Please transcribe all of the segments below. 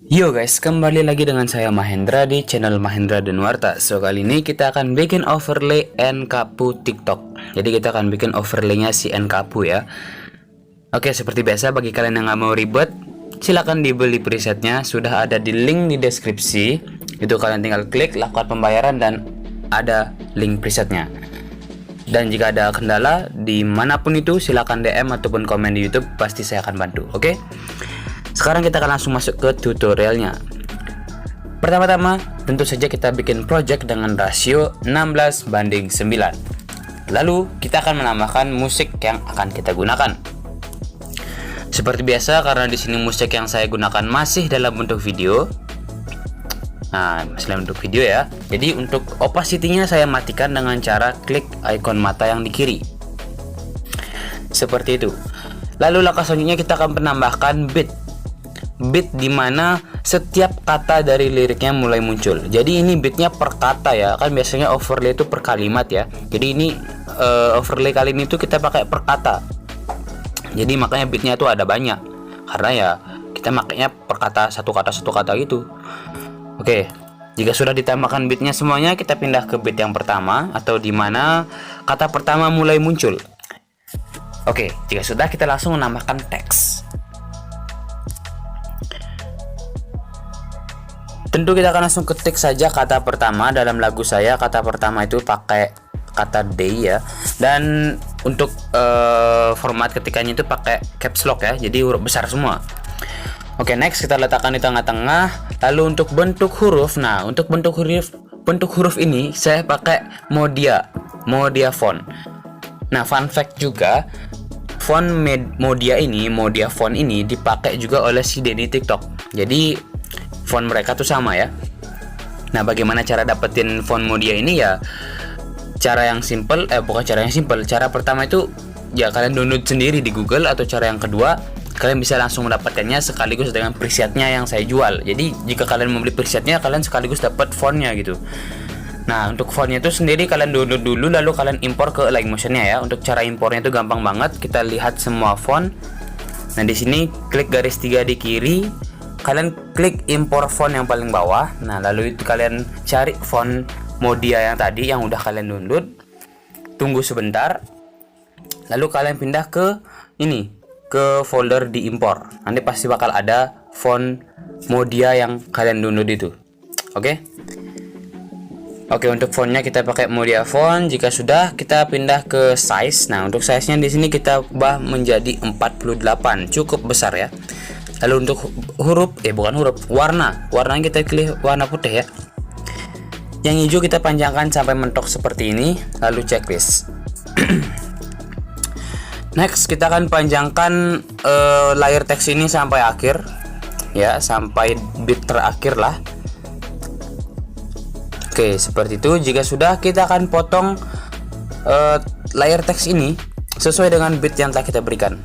Yo guys, kembali lagi dengan saya Mahendra di channel Mahendra Denwarta. So kali ini kita akan bikin overlay Nkapu TikTok. Jadi kita akan bikin overlaynya si Nkapu ya. Oke, seperti biasa bagi kalian yang nggak mau ribet, silahkan dibeli presetnya. Sudah ada di link di deskripsi. Itu kalian tinggal klik, lakukan pembayaran dan ada link presetnya. Dan jika ada kendala dimanapun itu, silahkan DM ataupun komen di YouTube, pasti saya akan bantu. Oke? Sekarang kita akan langsung masuk ke tutorialnya. Pertama-tama, tentu saja kita bikin project dengan rasio 16:9. Lalu, kita akan menambahkan musik yang akan kita gunakan. Seperti biasa, karena di sini musik yang saya gunakan masih dalam bentuk video. Nah, masih dalam bentuk video ya. Jadi untuk opacity-nya saya matikan dengan cara klik icon mata yang di kiri. Seperti itu. Lalu langkah selanjutnya kita akan menambahkan beat dimana setiap kata dari liriknya mulai muncul. Jadi ini beatnya per kata ya, kan biasanya overlay itu per kalimat ya. Jadi ini overlay kali ini tuh kita pakai per kata. Jadi makanya beatnya tuh ada banyak, karena ya kita makanya per kata satu kata gitu. Oke, jika sudah ditambahkan beatnya semuanya, kita pindah ke beat yang pertama atau dimana kata pertama mulai muncul. Oke, jika sudah, kita langsung menambahkan teks. Tentu kita akan langsung ketik saja kata pertama. Dalam lagu saya kata pertama itu pakai kata day ya. Dan untuk format ketikanya itu pakai caps lock ya. Jadi huruf besar semua. Oke, next kita letakkan di tengah-tengah. Lalu untuk bentuk huruf, nah untuk bentuk huruf ini saya pakai Modia font. Nah, fun fact juga, font Modia font ini dipakai juga oleh si Denny TikTok. Jadi font mereka tuh sama ya. Nah, bagaimana cara dapetin font Modia ini ya? Cara yang simple, cara pertama itu ya kalian download sendiri di Google, atau cara yang kedua kalian bisa langsung mendapatkannya sekaligus dengan presetnya yang saya jual. Jadi jika kalian membeli presetnya, kalian sekaligus dapat fontnya gitu. Nah, untuk fontnya itu sendiri kalian download dulu, lalu kalian impor ke Linkmotion-nya ya. Untuk cara impornya itu gampang banget. Kita lihat semua font. Nah, di sini klik garis 3 di kiri, kalian klik impor font yang paling bawah. Nah, lalu itu kalian cari font Modia yang tadi yang udah kalian download. Tunggu sebentar. Lalu kalian pindah ke ini, ke folder di impor. Nanti pasti bakal ada font Modia yang kalian download itu. Oke. Oke, untuk fontnya kita pakai Modia font. Jika sudah, kita pindah ke size. Nah, untuk size-nya di sini kita ubah menjadi 48. Cukup besar ya. Lalu untuk warnanya kita pilih warna putih ya. Yang hijau kita panjangkan sampai mentok seperti ini. Lalu checklist. Next, kita akan panjangkan layer teks ini sampai akhir ya, sampai bit terakhir lah. Oke, seperti itu. Jika sudah, kita akan potong layer teks ini sesuai dengan bit yang telah kita berikan.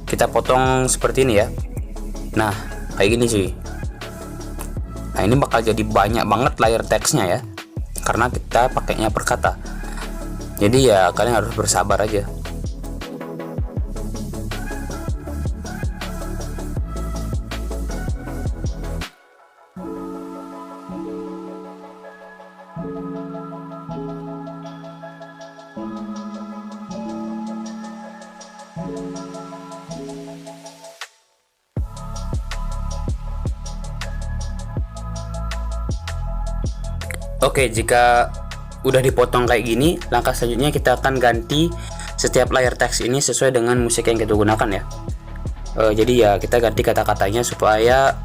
Kita potong seperti ini ya. Nah, kayak gini sih. Nah, ini bakal jadi banyak banget layer teksnya ya, karena kita pakainya per kata. Jadi ya kalian harus bersabar aja. Oke, jika udah dipotong kayak gini, langkah selanjutnya kita akan ganti setiap layer teks ini sesuai dengan musik yang kita gunakan ya. Jadi ya kita ganti kata-katanya supaya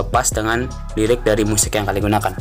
pas dengan lirik dari musik yang kalian gunakan.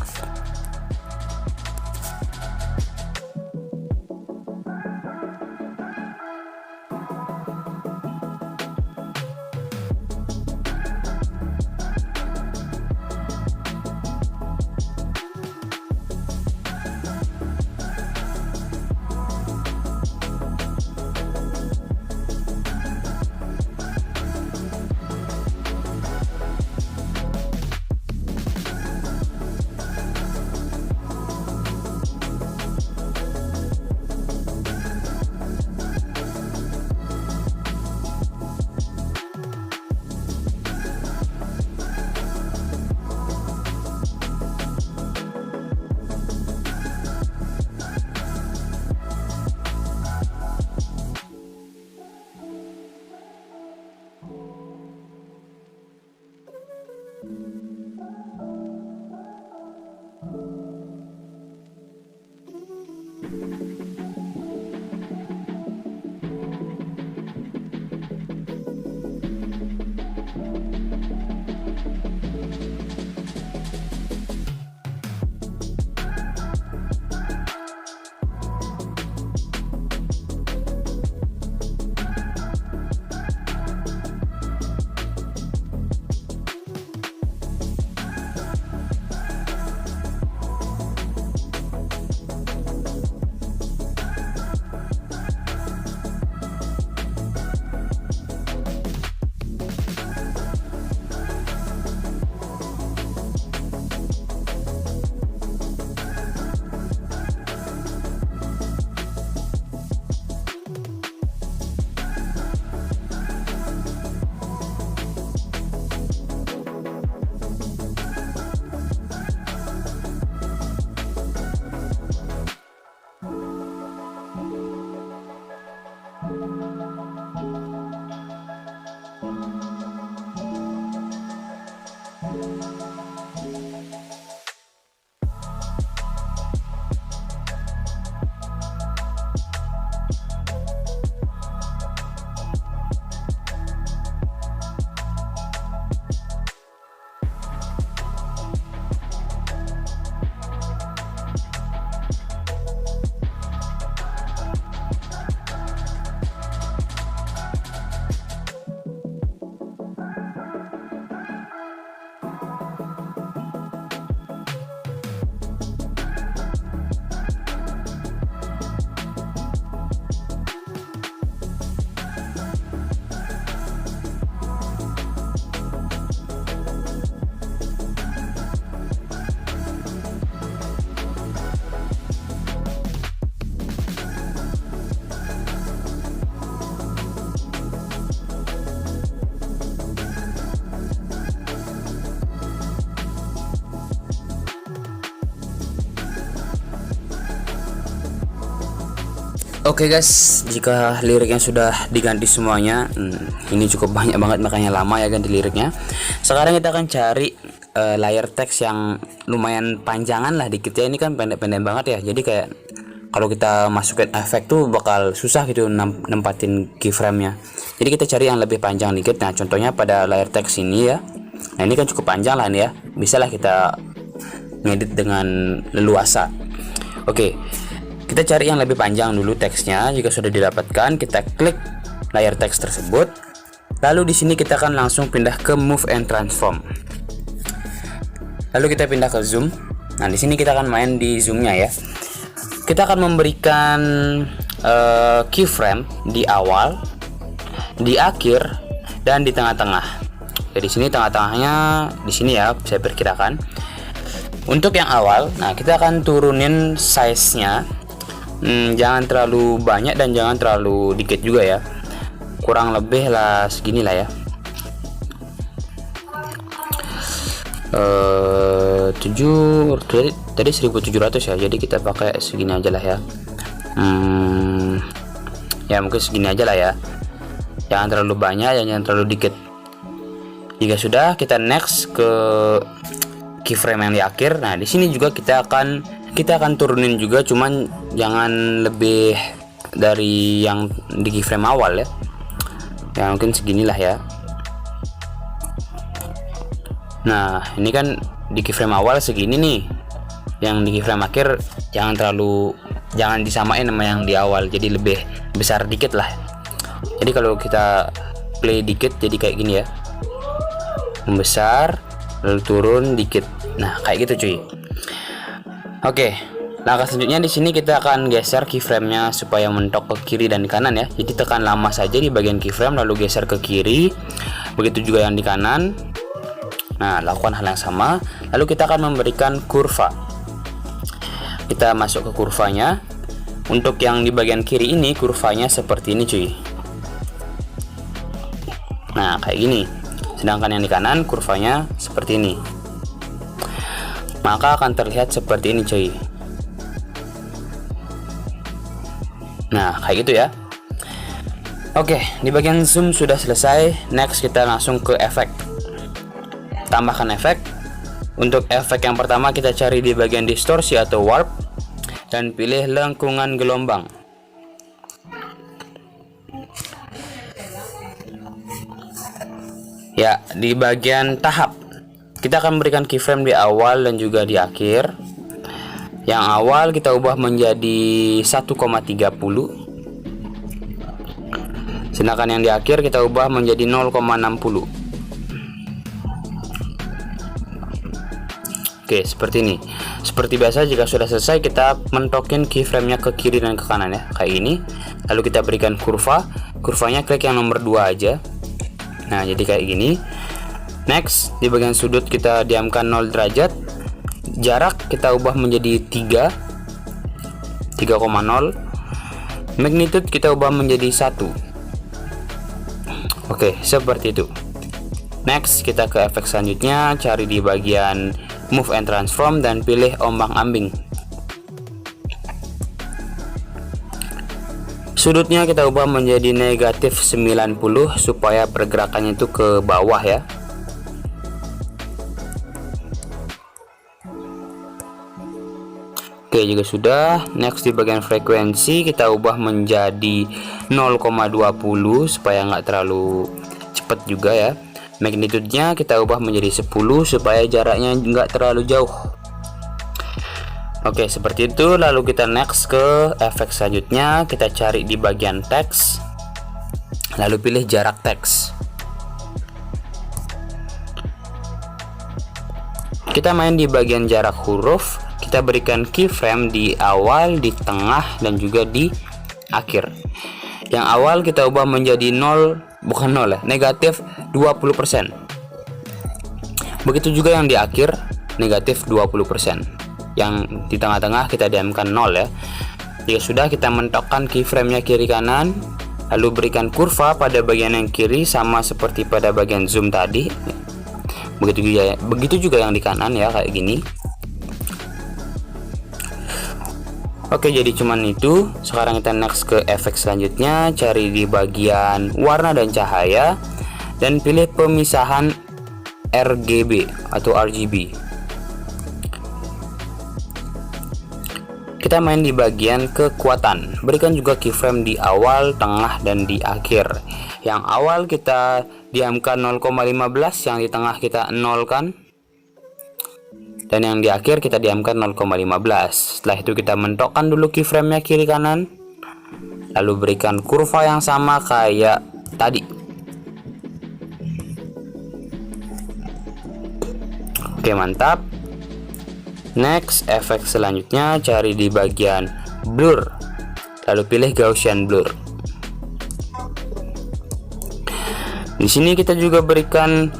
Oke guys, jika liriknya sudah diganti semuanya, ini cukup banyak banget makanya lama ya ganti liriknya. Sekarang kita akan cari layar teks yang lumayan panjangan lah dikit ya. Ini kan pendek-pendek banget ya, jadi kayak kalau kita masukin efek tuh bakal susah gitu nempatin keyframe nya. Jadi kita cari yang lebih panjang dikit. Nah contohnya pada layar teks ini ya. Nah ini kan cukup panjang lah nih ya, bisa lah kita ngedit dengan leluasa. Oke, kita cari yang lebih panjang dulu teksnya. Jika sudah didapatkan, kita klik layar teks tersebut. Lalu di sini kita akan langsung pindah ke Move and Transform. Lalu kita pindah ke Zoom. Nah, di sini kita akan main di zoomnya ya. Kita akan memberikan keyframe di awal, di akhir, dan di tengah-tengah. Jadi di sini tengah-tengahnya di sini ya, saya perkirakan. Untuk yang awal, nah kita akan turunin size-nya. Jangan terlalu banyak dan jangan terlalu dikit juga ya, kurang lebih lah segini lah ya, 1700 ya, jadi kita pakai segini aja lah ya. Ya mungkin segini aja lah ya, jangan terlalu banyak dan jangan terlalu dikit. Jika sudah, kita next ke keyframe yang di akhir. Nah di sini juga kita akan turunin juga, cuman jangan lebih dari yang di keyframe awal ya. Ya mungkin seginilah ya. Nah ini kan di keyframe awal segini nih, yang di keyframe akhir jangan disamain sama yang di awal, jadi lebih besar dikit lah. Jadi kalau kita play dikit jadi kayak gini ya, membesar lalu turun dikit. Nah kayak gitu cuy. Oke, langkah selanjutnya di sini kita akan geser keyframe-nya supaya mentok ke kiri dan kanan ya. Jadi tekan lama saja di bagian keyframe lalu geser ke kiri. Begitu juga yang di kanan. Nah, lakukan hal yang sama. Lalu kita akan memberikan kurva. Kita masuk ke kurvanya. Untuk yang di bagian kiri ini kurvanya seperti ini cuy. Nah, kayak gini. Sedangkan yang di kanan kurvanya seperti ini. Maka akan terlihat seperti ini cuy. Nah kayak gitu ya. Oke, di bagian zoom sudah selesai. Next kita langsung ke efek. tambahkan efek. Untuk efek yang pertama kita cari di bagian distorsi atau warp dan pilih lengkungan gelombang. Ya, di bagian tahap kita akan memberikan keyframe di awal dan juga di akhir. Yang awal kita ubah menjadi 1,30, sedangkan yang di akhir kita ubah menjadi 0,60. Oke, seperti ini. Seperti biasa, jika sudah selesai kita mentokin keyframe-nya ke kiri dan ke kanan ya, kayak ini. Lalu kita berikan kurva. Kurvanya klik yang nomor 2 aja. Nah, jadi kayak gini. Next, di bagian sudut kita diamkan 0 derajat. Jarak kita ubah menjadi 3,0. Magnitude kita ubah menjadi 1. Oke, seperti itu. Next, kita ke efek selanjutnya, cari di bagian Move and Transform dan pilih ombang-ambing. Sudutnya kita ubah menjadi negatif 90 supaya pergerakannya itu ke bawah ya. Oke, juga sudah. Next, di bagian frekuensi kita ubah menjadi 0,20 supaya nggak terlalu cepat juga ya. Magnitude-nya kita ubah menjadi 10 supaya jaraknya nggak terlalu jauh. Oke, seperti itu. Lalu kita next ke efek selanjutnya. Kita cari di bagian teks, lalu pilih jarak teks. Kita main di bagian jarak huruf. Kita berikan keyframe di awal, di tengah, dan juga di akhir. Yang awal kita ubah menjadi 0, bukan 0 ya, negatif 20%. Begitu juga yang di akhir, negatif 20%. Yang di tengah-tengah kita diamkan 0 ya. Jika sudah, kita mentokkan keyframe-nya kiri kanan, lalu berikan kurva pada bagian yang kiri sama seperti pada bagian zoom tadi. Begitu juga yang di kanan ya, kayak gini. Oke, jadi cuman itu. Sekarang kita next ke efek selanjutnya, cari di bagian warna dan cahaya dan pilih pemisahan RGB atau RGB. Kita main di bagian kekuatan, berikan juga keyframe di awal, tengah, dan di akhir. Yang awal kita diamkan 0,15, yang di tengah kita 0 kan, dan yang di akhir kita diamkan 0,15. Setelah itu kita mentokkan dulu keyframe-nya kiri kanan, lalu berikan kurva yang sama kayak tadi. Oke, mantap. Next, efek selanjutnya cari di bagian blur, lalu pilih Gaussian blur. Di sini kita juga berikan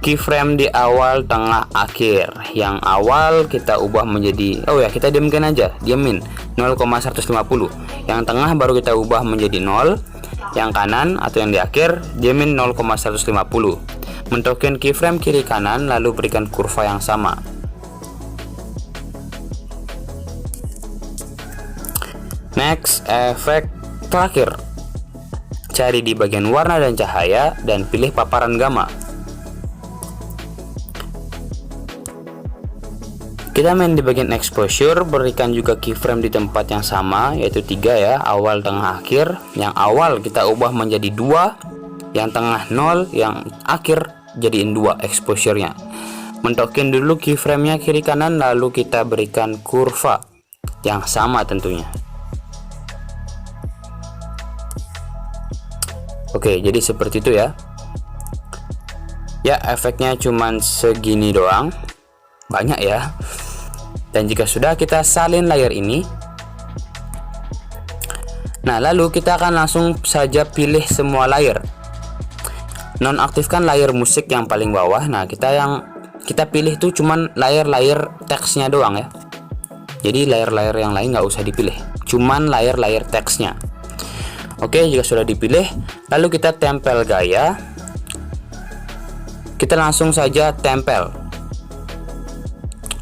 keyframe di awal, tengah, akhir. Yang awal kita ubah menjadi, kita diamin 0,150. Yang tengah baru kita ubah menjadi 0. Yang kanan atau yang di akhir diamin 0,150. Mentokin keyframe kiri kanan, lalu berikan kurva yang sama. Next, efek terakhir, cari di bagian warna dan cahaya dan pilih paparan gamma. Kita main di bagian exposure, berikan juga keyframe di tempat yang sama, yaitu 3 ya, awal, tengah, akhir. Yang awal kita ubah menjadi 2, yang tengah 0, yang akhir jadiin 2 exposure-nya. Mentokin dulu keyframe-nya kiri kanan, lalu kita berikan kurva yang sama tentunya. Oke, jadi seperti itu ya. Ya, efeknya cuman segini doang. Banyak ya. Dan jika sudah, kita salin layar ini. Nah, lalu kita akan langsung saja pilih semua layar. Nonaktifkan layar musik yang paling bawah. Nah, kita pilih tuh cuman layar-layar teksnya doang ya. Jadi layar-layar yang lain nggak usah dipilih, cuman layar-layar teksnya. Oke, jika sudah dipilih, lalu kita tempel gaya. Kita langsung saja tempel.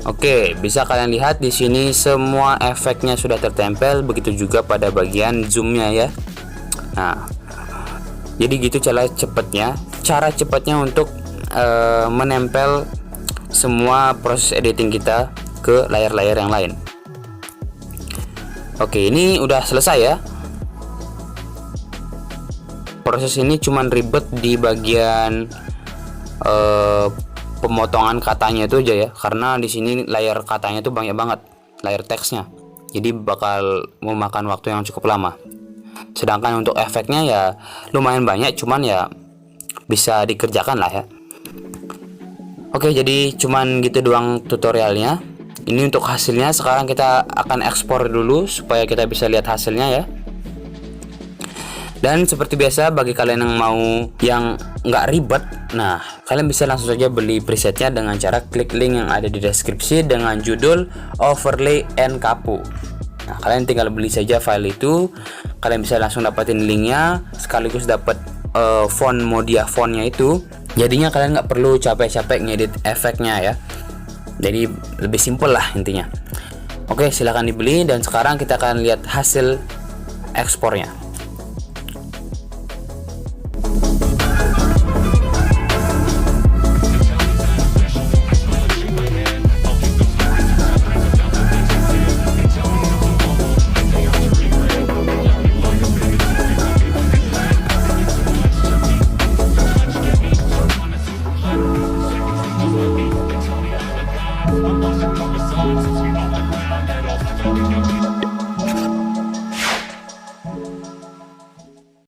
Oke, bisa kalian lihat di sini semua efeknya sudah tertempel, begitu juga pada bagian zoomnya ya. Nah, jadi gitu cara cepatnya untuk menempel semua proses editing kita ke layar-layar yang lain. Oke, ini udah selesai ya. Proses ini cuman ribet di bagian pemotongan katanya itu aja ya, karena di sini layar katanya tuh banyak banget, layar teksnya. Jadi bakal memakan waktu yang cukup lama. Sedangkan untuk efeknya ya lumayan banyak, cuman ya bisa dikerjakan lah ya. Oke, jadi cuman gitu doang tutorialnya. Ini untuk hasilnya. Sekarang kita akan ekspor dulu supaya kita bisa lihat hasilnya ya. Dan seperti biasa, bagi kalian yang mau yang nggak ribet, nah kalian bisa langsung saja beli presetnya dengan cara klik link yang ada di deskripsi dengan judul Overlay and Kapu. Nah, kalian tinggal beli saja file itu. Kalian bisa langsung dapetin linknya, sekaligus dapat font Modia fontnya itu. Jadinya kalian nggak perlu capek-capek ngedit efeknya ya. Jadi lebih simpel lah intinya. Oke, silahkan dibeli, dan sekarang kita akan lihat hasil ekspornya.